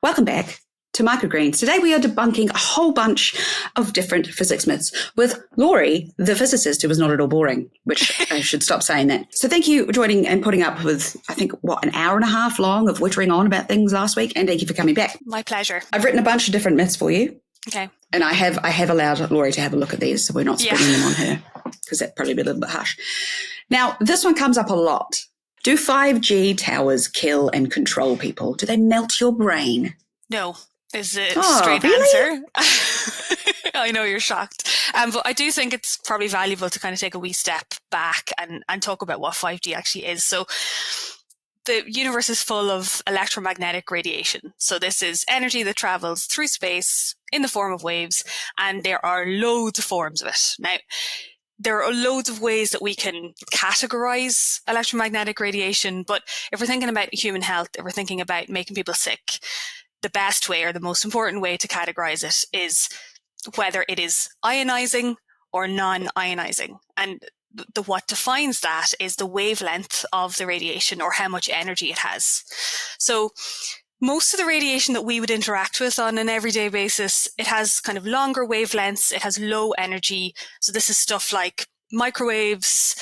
Welcome back to Microgreens. Today we are debunking a whole bunch of different physics myths with Laurie, the physicist, who was not at all boring, which I should stop saying that. So thank you for joining and putting up with, I think, an hour and a half long of wittering on about things last week. And thank you for coming back. My pleasure. I've written a bunch of different myths for you. Okay. And I have allowed Laurie to have a look at these, so we're not springing them on her, because that'd probably be a little bit harsh. Now, this one comes up a lot. Do 5G towers kill and control people? Do they melt your brain? No, is a straight answer. I know you're shocked. But I do think it's probably valuable to kind of take a wee step back and talk about what 5G actually is. So the universe is full of electromagnetic radiation. So this is energy that travels through space in the form of waves, and there are loads of forms of it. Now, there are loads of ways that we can categorize electromagnetic radiation, but if we're thinking about human health, if we're thinking about making people sick, the best way or the most important way to categorize it is whether it is ionizing or non-ionizing. And the what defines that is the wavelength of the radiation or how much energy it has. So most of the radiation that we would interact with on an everyday basis, it has kind of longer wavelengths, it has low energy. So this is stuff like microwaves,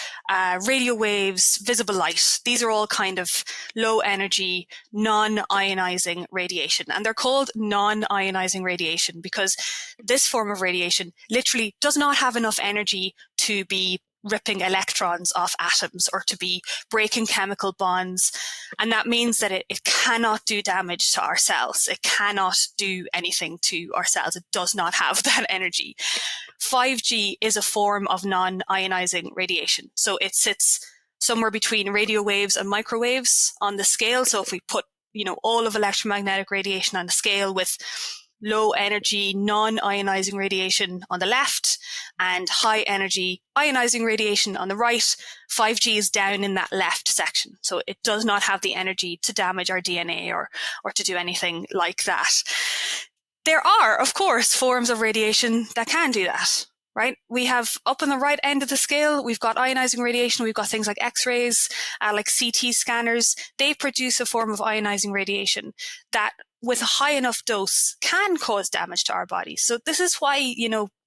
radio waves, visible light. These are all kind of low energy, non-ionizing radiation. And they're called non-ionizing radiation because this form of radiation literally does not have enough energy to be ripping electrons off atoms or to be breaking chemical bonds. And that means that it cannot do damage to our cells. It cannot do anything to our cells. It does not have that energy. 5G is a form of non-ionizing radiation. So it sits somewhere between radio waves and microwaves on the scale. So if we put, all of electromagnetic radiation on a scale with low energy, non-ionizing radiation on the left and high energy ionizing radiation on the right, 5G is down in that left section. So it does not have the energy to damage our DNA or to do anything like that. There are, of course, forms of radiation that can do that, right? We have up on the right end of the scale, we've got ionizing radiation. We've got things like X-rays, like CT scanners. They produce a form of ionizing radiation that with a high enough dose can cause damage to our bodies. So this is why,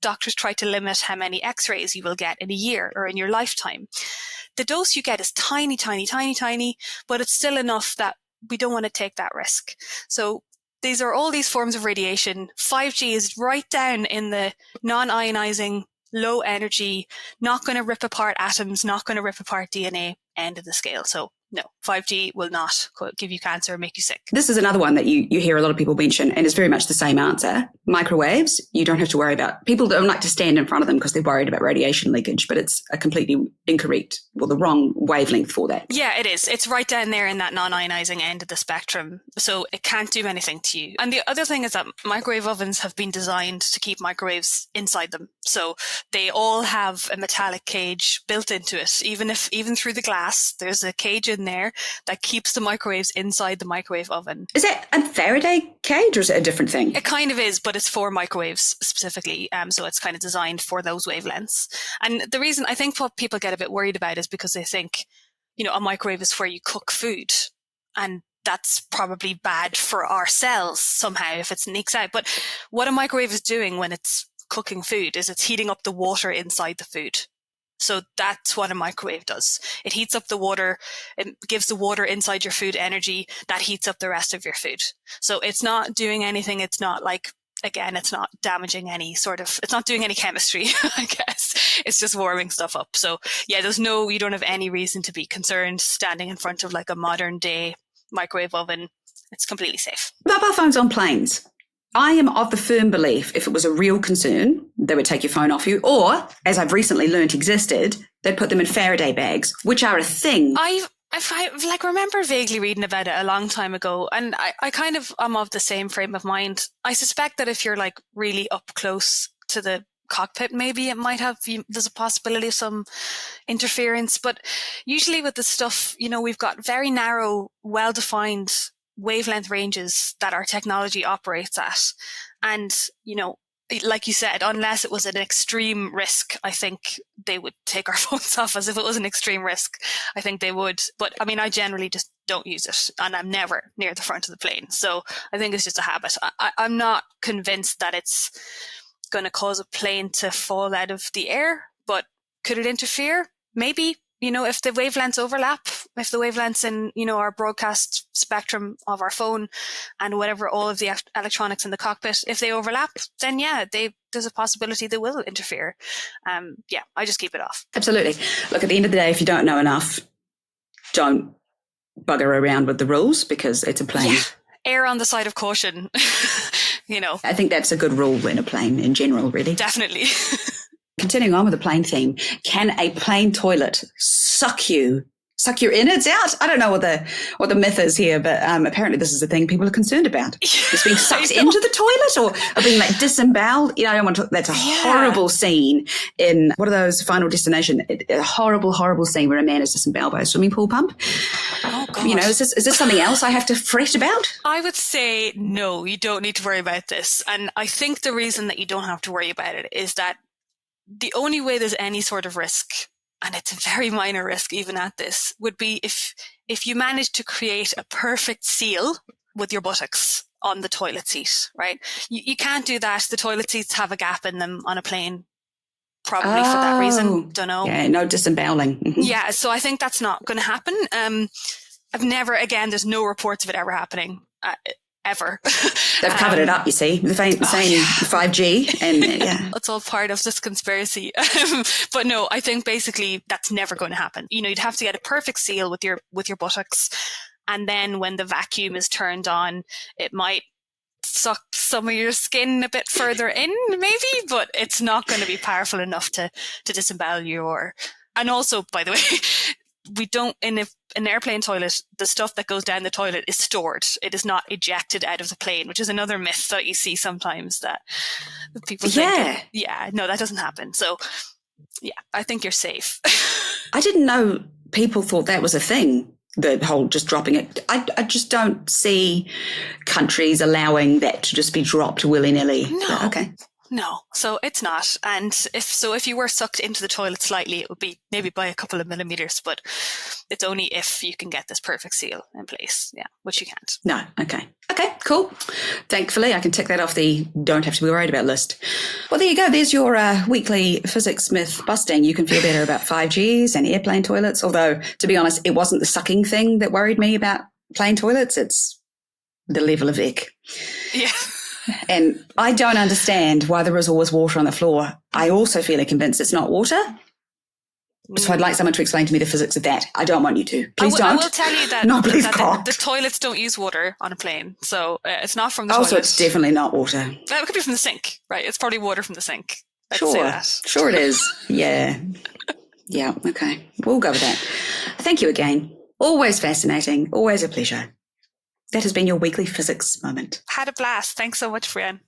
doctors try to limit how many X-rays you will get in a year or in your lifetime. The dose you get is tiny, tiny, tiny, tiny, but it's still enough that we don't want to take that risk. So these are all these forms of radiation. 5G is right down in the non-ionizing, low energy, not going to rip apart atoms, not going to rip apart DNA end of the scale. So no, 5G will not give you cancer or make you sick. This is another one that you hear a lot of people mention, and it's very much the same answer. Microwaves, you don't have to worry about. People don't like to stand in front of them because they're worried about radiation leakage, but it's a completely incorrect, the wrong wavelength for that. Yeah, it is. It's right down there in that non-ionizing end of the spectrum. So it can't do anything to you. And the other thing is that microwave ovens have been designed to keep microwaves inside them. So they all have a metallic cage built into it. Even through the glass, there's a cage in there that keeps the microwaves inside the microwave oven. Is that a Faraday cage or is it a different thing? It kind of is, but it's for microwaves specifically. So it's kind of designed for those wavelengths. And the reason I think what people get a bit worried about is because they think, a microwave is where you cook food. And that's probably bad for our cells somehow if it sneaks out. But what a microwave is doing when it's cooking food is it's heating up the water inside the food. So that's what a microwave does. It heats up the water, it gives the water inside your food energy that heats up the rest of your food. So it's not doing anything. It's not it's not damaging it's not doing any chemistry, I guess. It's just warming stuff up. So yeah, you don't have any reason to be concerned standing in front of like a modern day microwave oven. It's completely safe. Mobile phones on planes. I am of the firm belief if it was a real concern, they would take your phone off you, or, as I've recently learnt existed, they'd put them in Faraday bags, which are a thing. I remember vaguely reading about it a long time ago, and I kind of am of the same frame of mind. I suspect that if you're like really up close to the cockpit, maybe it might there's a possibility of some interference, but usually with the stuff, we've got very narrow, well-defined wavelength ranges that our technology operates at. And, like you said, unless it was an extreme risk, I think they would take our phones off. As if it was an extreme risk, I think they would. But I mean, I generally just don't use it. And I'm never near the front of the plane. So I think it's just a habit. I'm not convinced that it's going to cause a plane to fall out of the air, but could it interfere? Maybe. If the wavelengths overlap, if the wavelengths in, our broadcast spectrum of our phone and whatever, all of the electronics in the cockpit, if they overlap, then there's a possibility they will interfere. I just keep it off. Absolutely. Look, at the end of the day, if you don't know enough, don't bugger around with the rules, because it's a plane. Yeah. Err on the side of caution, I think that's a good rule in a plane in general, really. Definitely. Continuing on with the plane theme, can a plane toilet suck your innards out? I don't know what the myth is here, but apparently this is a thing people are concerned about. It's being sucked into the toilet or being like disemboweled. I don't want to. That's a horrible scene in what are those Final Destination? A horrible, horrible scene where a man is disemboweled by a swimming pool pump. Oh God. Is this something else I have to fret about? I would say no, you don't need to worry about this. And I think the reason that you don't have to worry about it is that the only way there's any sort of risk, and it's a very minor risk even at this, would be if you manage to create a perfect seal with your buttocks on the toilet seat, right? You can't do that. The toilet seats have a gap in them on a plane, probably for that reason. Don't know. Yeah, no disemboweling. Mm-hmm. Yeah, so I think that's not going to happen. There's no reports of it ever happening. Ever. They've covered it up, you see, the same 5G, and it's all part of this conspiracy. But no, I think basically that's never going to happen. You'd have to get a perfect seal with your buttocks, and then when the vacuum is turned on, it might suck some of your skin a bit further in, maybe, but it's not going to be powerful enough to disembowel you. And also, by the way, we don't, in an airplane toilet, the stuff that goes down the toilet is stored. It is not ejected out of the plane, which is another myth that you see sometimes that people think. No, that doesn't happen. So, I think you're safe. I didn't know people thought that was a thing, the whole just dropping it. I just don't see countries allowing that to just be dropped willy-nilly. No. But, okay. No, so it's not. And if you were sucked into the toilet slightly, it would be maybe by a couple of millimeters, but it's only if you can get this perfect seal in place, which you can't. No, okay. Okay, cool. Thankfully, I can tick that off the don't have to be worried about list. Well, there you go. There's your weekly physics myth busting. You can feel better about 5Gs and airplane toilets, although, to be honest, it wasn't the sucking thing that worried me about plane toilets. It's the level of ick. Yeah. And I don't understand why there is always water on the floor. I also feel convinced it's not water. So I'd like someone to explain to me the physics of that. I don't want you to. Please don't. I will tell you that, no, please the toilets don't use water on a plane. So it's not from the toilet. Also, it's definitely not water. It could be from the sink, right? It's probably water from the sink. Sure it is. Yeah. Yeah, okay. We'll go with that. Thank you again. Always fascinating. Always a pleasure. That has been your weekly physics moment. Had a blast. Thanks so much, Brienne.